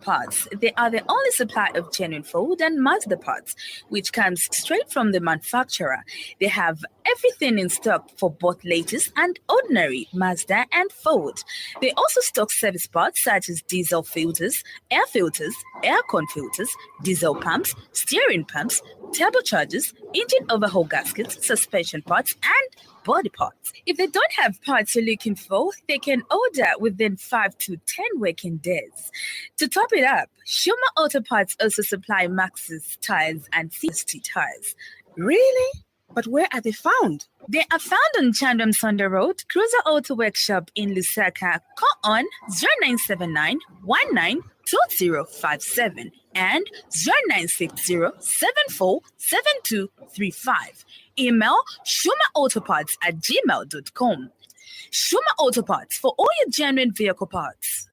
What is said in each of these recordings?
Parts. They are the only supplier of genuine Ford and Mazda parts, which comes straight from the manufacturer. They have everything in stock for both latest and ordinary Mazda and Ford. They also stock service parts such as diesel filters, aircon filters, diesel pumps, steering pumps, turbochargers, engine overhaul gaskets, suspension parts, and body parts. If they don't have parts you're looking for, they can order within 5 to 10 working days. To top it up, Shuma Auto Parts also supply Maxxis tires and CST tires. Really? But where are they found? They are found on Chandram Sonda Road, Cruiser Auto Workshop in Lusaka. Call on 0979 192057 and 0960747235. Email shumaautoparts@gmail.com. Shuma Auto Parts for all your genuine vehicle parts.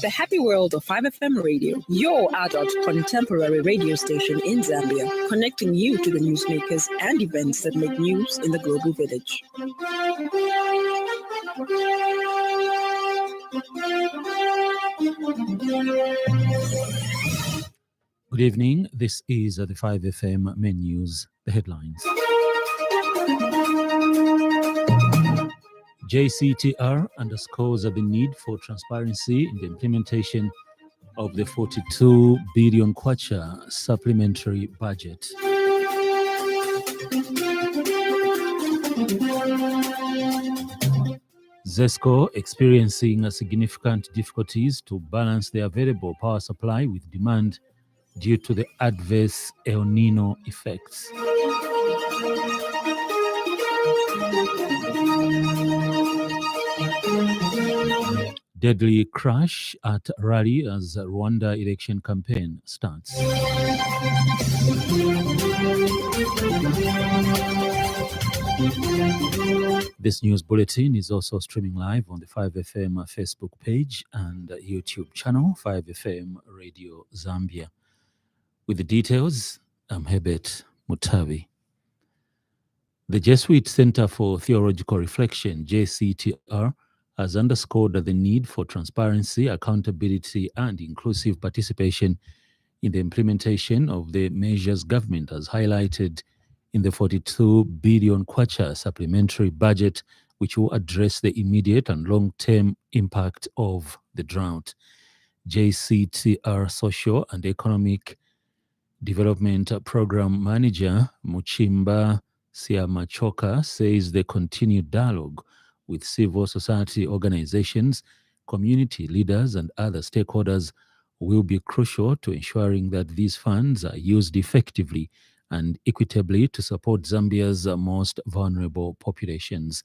The happy world of 5FM Radio, your adult contemporary radio station in Zambia, connecting you to the newsmakers and events that make news in the global village. Good evening. This is the 5FM main news, the headlines. JCTR underscores the need for transparency in the implementation of the 42 billion kwacha supplementary budget. ZESCO experiencing significant difficulties to balance the available power supply with demand due to the adverse El Nino effects. Deadly crash at rally as Rwanda election campaign starts. This news bulletin is also streaming live on the 5FM Facebook page and YouTube channel, 5FM Radio Zambia. With the details, I'm Herbert Mutabi. The Jesuit Center for Theological Reflection, JCTR, has underscored the need for transparency, accountability, and inclusive participation in the implementation of the measures government has highlighted in the 42 billion kwacha supplementary budget, which will address the immediate and long-term impact of the drought. JCTR Social and Economic Development Program Manager Muchimba Siamachoka says the continued dialogue with civil society organizations, community leaders, and other stakeholders will be crucial to ensuring that these funds are used effectively and equitably to support Zambia's most vulnerable populations.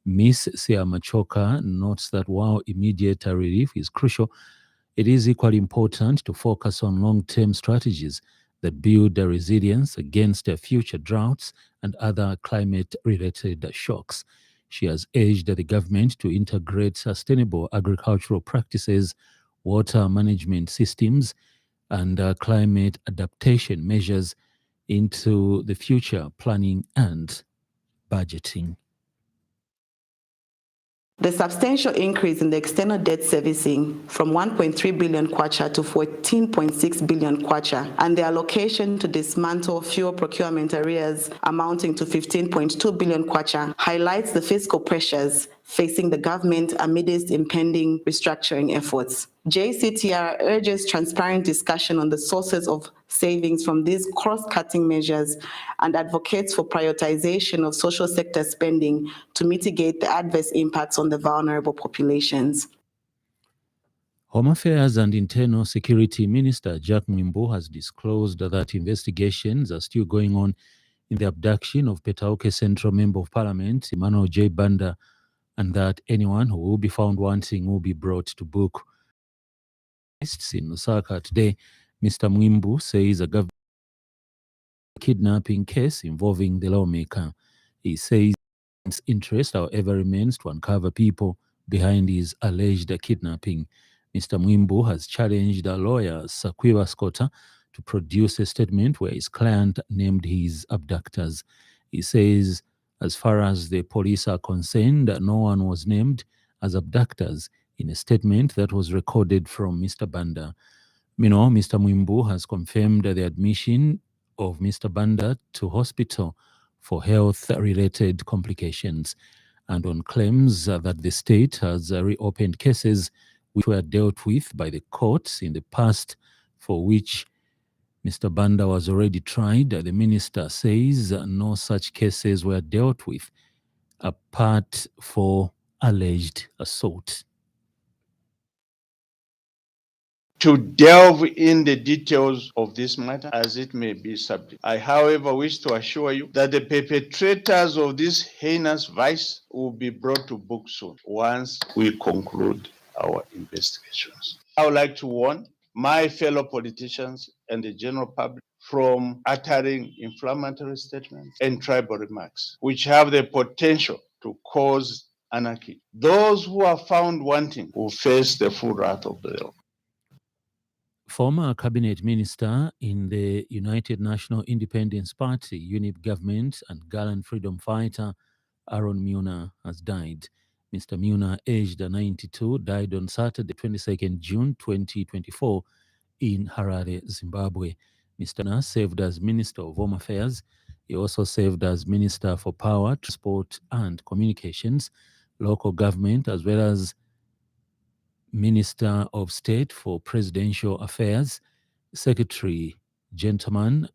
Ms. Siamachoka notes that while immediate relief is crucial, it is equally important to focus on long-term strategies that build the resilience against future droughts and other climate-related shocks. She has urged the government to integrate sustainable agricultural practices, water management systems, and climate adaptation measures into the future planning and budgeting. The substantial increase in the external debt servicing from 1.3 billion kwacha to 14.6 billion kwacha and the allocation to dismantle fuel procurement arrears amounting to 15.2 billion kwacha highlights the fiscal pressures facing the government amidst impending restructuring efforts. JCTR urges transparent discussion on the sources of savings from these cross-cutting measures and advocates for prioritization of social sector spending to mitigate the adverse impacts on the vulnerable populations. Home Affairs and Internal Security Minister Jack Mwimbu has disclosed that investigations are still going on in the abduction of Petauke Central Member of Parliament Emmanuel J. Banda, and that anyone who will be found wanting will be brought to book. In Lusaka today, Mr. Mwimbu says a government kidnapping case involving the lawmaker. He says his interest, however, remains to uncover people behind his alleged kidnapping. Mr. Mwimbu has challenged a lawyer, Sakwiba Scotta, to produce a statement where his client named his abductors. He says As far as the police are concerned, no one was named as abductors in a statement that was recorded from Mr. Banda. Meanwhile, Mr. Mwimbu has confirmed the admission of Mr. Banda to hospital for health-related complications, and on claims that the state has reopened cases which were dealt with by the courts in the past, for which Mr. Banda was already tried. The minister says no such cases were dealt with apart for alleged assault. To delve in the details of this matter as it may be subject. I, however, wish to assure you that the perpetrators of this heinous vice will be brought to book soon once we conclude our investigations. I would like to warn my fellow politicians and the general public from uttering inflammatory statements and tribal remarks, which have the potential to cause anarchy. Those who are found wanting will face the full wrath of the law. Former cabinet minister in the United National Independence Party, UNIP government, and gallant freedom fighter Aaron Muna has died. Mr. Muna, aged 92, died on Saturday, 22nd June 2024 in Harare, Zimbabwe. Mr. Muna served as Minister of Home Affairs. He also served as Minister for Power, Transport and Communications, Local Government, as well as Minister of State for Presidential Affairs, Secretary, Gentleman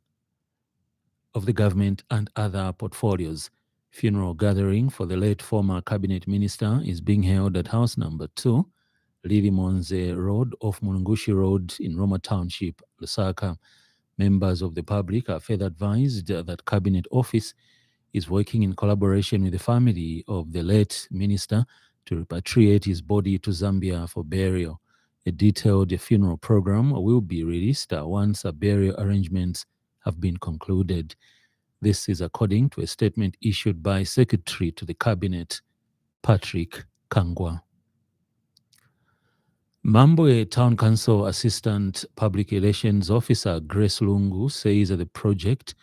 of the Government, and other portfolios. Funeral gathering for the late former cabinet minister is being held at house number 2, Lili Monze Road off Mulungushi Road in Roma Township, Lusaka. Members of the public are further advised that Cabinet Office is working in collaboration with the family of the late minister to repatriate his body to Zambia for burial. A detailed funeral program will be released once burial arrangements have been concluded. This is according to a statement issued by Secretary to the Cabinet, Patrick Kangwa. Mambwe Town Council Assistant Public Relations Officer Grace Lungu says that the project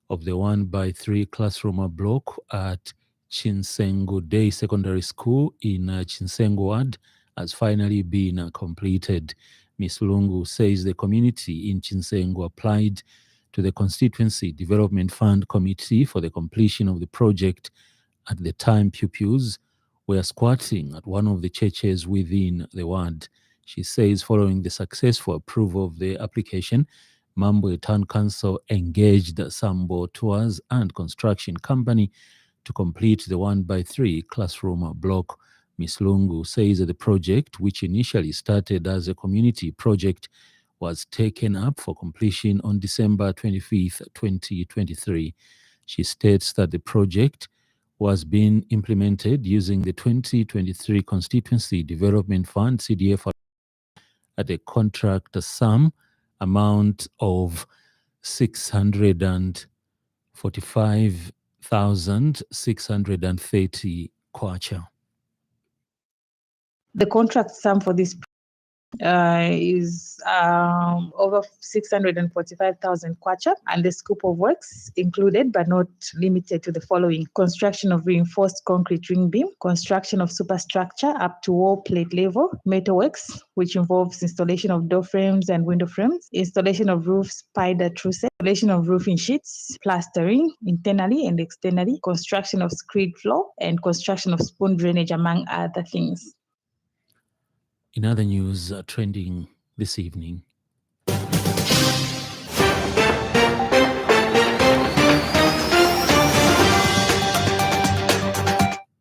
of the 1x3 classroom block at Chinsengo Day Secondary School in Chinsengo Ward has finally been completed. Ms. Lungu says the community in Chinsengo applied to the Constituency Development Fund Committee for the completion of the project. At the time, pupils were squatting at one of the churches within the ward. She says following the successful approval of the application, Mambwe Town Council engaged Sambo Tours and Construction Company to complete the 1x3 classroom block. Ms. Lungu says that the project, which initially started as a community project, was taken up for completion on December 25th, 2023. She states that the project was being implemented using the 2023 Constituency Development Fund, CDF, at a contract sum amount of 645,630 kwacha. The contract sum for this is over 645,000 kwacha, and the scope of works included but not limited to the following: construction of reinforced concrete ring beam, construction of superstructure up to wall plate level, metalworks, which involves installation of door frames and window frames, installation of roof spider trusses, installation of roofing sheets, plastering internally and externally, construction of screed floor, and construction of spoon drainage, among other things. In other news trending this evening,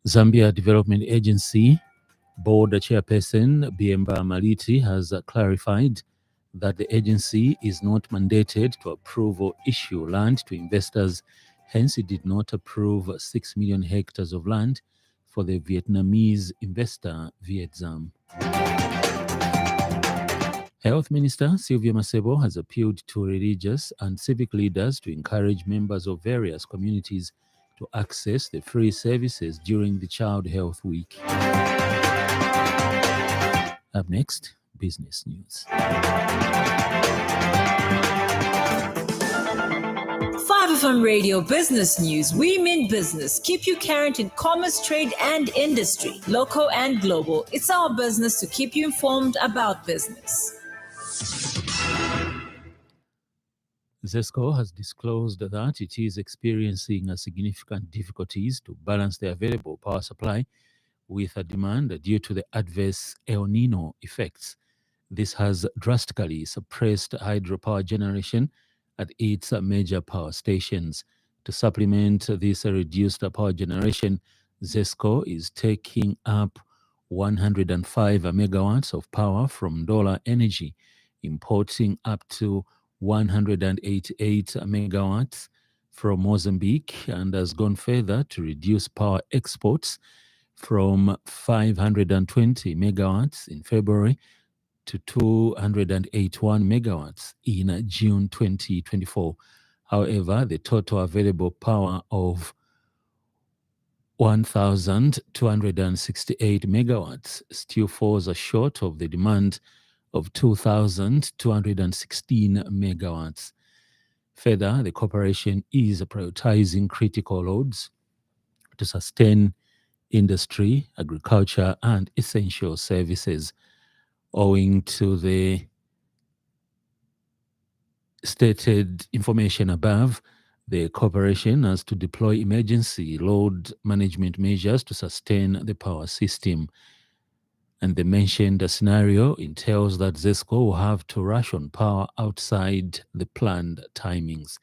Zambia Development Agency Board Chairperson Biemba Maliti has clarified that the agency is not mandated to approve or issue land to investors. Hence, it did not approve 6 million hectares of land for the Vietnamese investor Vietzam. Health Minister Sylvia Masebo has appealed to religious and civic leaders to encourage members of various communities to access the free services during the Child Health Week. Up next, business news. 5 5FM Radio Business News. We mean business. Keep you current in commerce, trade, and industry, local and global. It's our business to keep you informed about business. ZESCO has disclosed that it is experiencing significant difficulties to balance the available power supply with a demand due to the adverse El Nino effects. This has drastically suppressed hydropower generation at its major power stations. To supplement this reduced power generation, ZESCO is taking up 105 megawatts of power from Dollar Energy, importing up to 188 megawatts from Mozambique, and has gone further to reduce power exports from 520 megawatts in February to 281 megawatts in June 2024. However, the total available power of 1,268 megawatts still falls short of the demand of 2,216 megawatts. Further, the corporation is prioritizing critical loads to sustain industry, agriculture, and essential services. Owing to the stated information above, the corporation has to deploy emergency load management measures to sustain the power system. And the mentioned scenario entails that ZESCO will have to ration power outside the planned timings.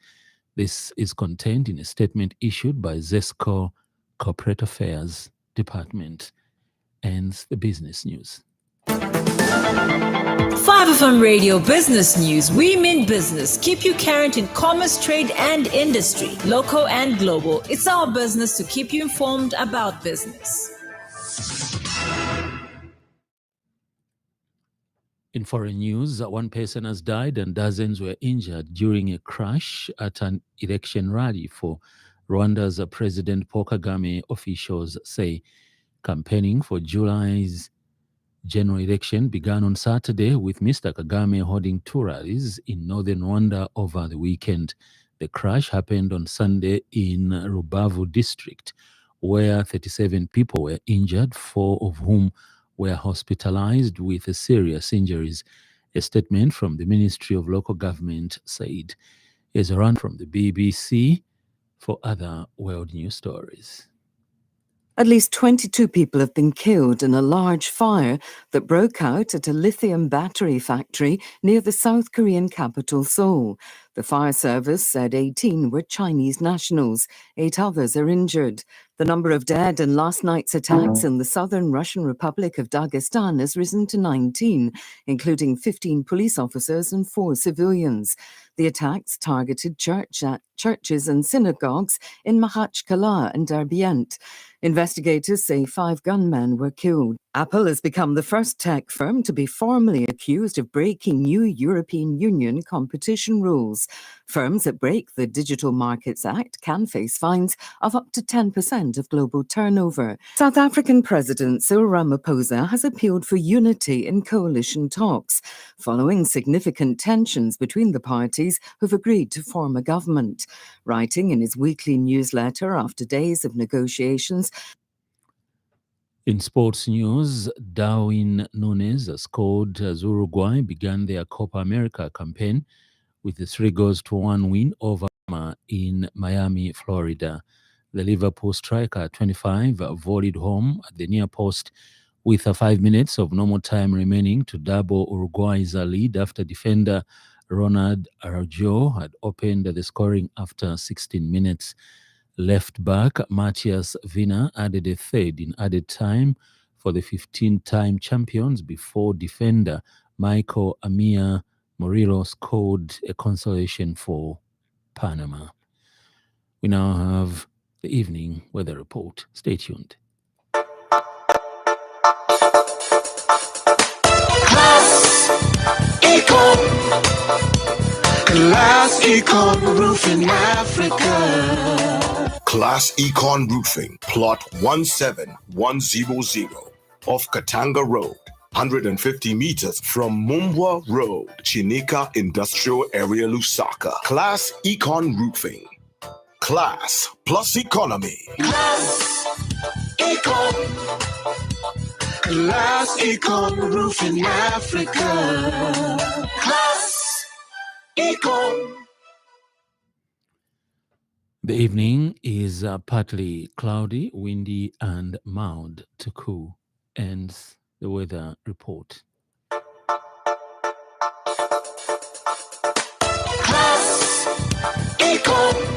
This is contained in a statement issued by ZESCO Corporate Affairs Department. Ends the business news. 5FM Radio Business News. We mean business. Keep you current in commerce, trade, and industry, local and global. It's our business to keep you informed about business. In foreign news, one person has died and dozens were injured during a crash at an election rally for Rwanda's President Paul Kagame, officials say. Campaigning for July's general election began on Saturday, with Mr. Kagame holding two rallies in northern Rwanda over the weekend. The crash happened on Sunday in Rubavu district, where 37 people were injured, 4 of whom were hospitalized with serious injuries. A statement from the Ministry of Local Government said. Is a run from the BBC for other world news stories. At least 22 people have been killed in a large fire that broke out at a lithium battery factory near the South Korean capital, Seoul. The fire service said 18 were Chinese nationals. 8 others are injured. The number of dead in last night's attacks in the southern Russian Republic of Dagestan has risen to 19, including 15 police officers and 4 civilians. The attacks targeted churches and synagogues in Makhachkala and Derbent. Investigators say 5 gunmen were killed. Apple has become the first tech firm to be formally accused of breaking new European Union competition rules. Firms that break the Digital Markets Act can face fines of up to 10% of global turnover. South African President Cyril Ramaphosa has appealed for unity in coalition talks, following significant tensions between the parties who've agreed to form a government. Writing in his weekly newsletter after days of negotiations. In sports news, Darwin Nunes scored as Uruguay began their Copa America campaign with a 3-1 win over in Miami, Florida. The Liverpool striker, 25, volleyed home at the near post with 5 minutes of normal time remaining to double Uruguay's lead after defender Ronald Araujo had opened the scoring after 16 minutes. Left back Matthias Wiener added a third in added time for the 15-time champions before defender Michael Amia Murillo scored a consolation for Panama. We now have the evening weather report. Stay tuned. Class Econ Roofing Africa. Class Econ Roofing, plot 17100 off Katanga Road, 150 meters from Mumbwa Road, Chinika Industrial Area, Lusaka. Class Econ Roofing. Class plus economy. Class Econ. Class Econ Roofing Africa. Class Econ. The evening is partly cloudy, windy, and mild to cool. Ends the weather report. Class Econ.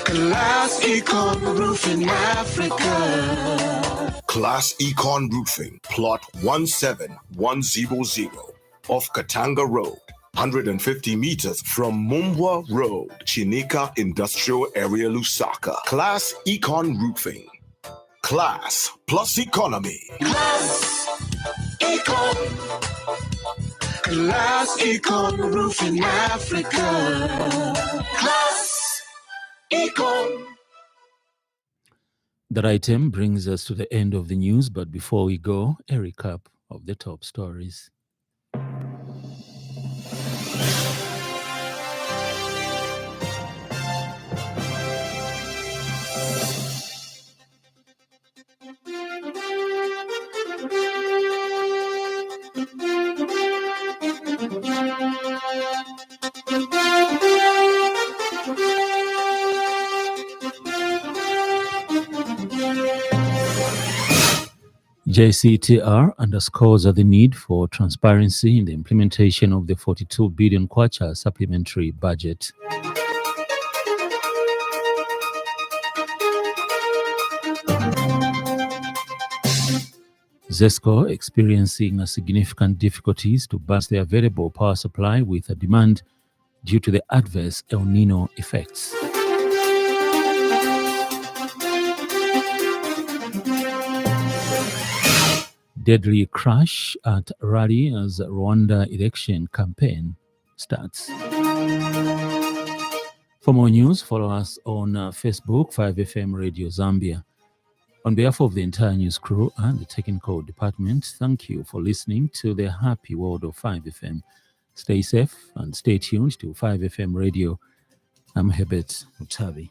Class Econ Roofing Africa. Class Econ Roofing, plot 17100 off Katanga Road, 150 meters from Mumbwa Road, Chinika Industrial Area, Lusaka. Class Econ Roofing. Class plus economy. Class Econ. Class Econ Roofing Africa. Class Econ. That item brings us to the end of the news, but before we go, a recap of the top stories. JCTR underscores the need for transparency in the implementation of the 42 billion kwacha supplementary budget. ZESCO experiencing significant difficulties to balance the available power supply with a demand due to the adverse El Nino effects. Deadly crash at rally as Rwanda election campaign starts. For more news, follow us on Facebook, 5FM Radio Zambia. On behalf of the entire news crew and the technical department, thank you for listening to the happy world of 5FM. Stay safe and stay tuned to 5FM Radio. I'm Herbert Mutavi.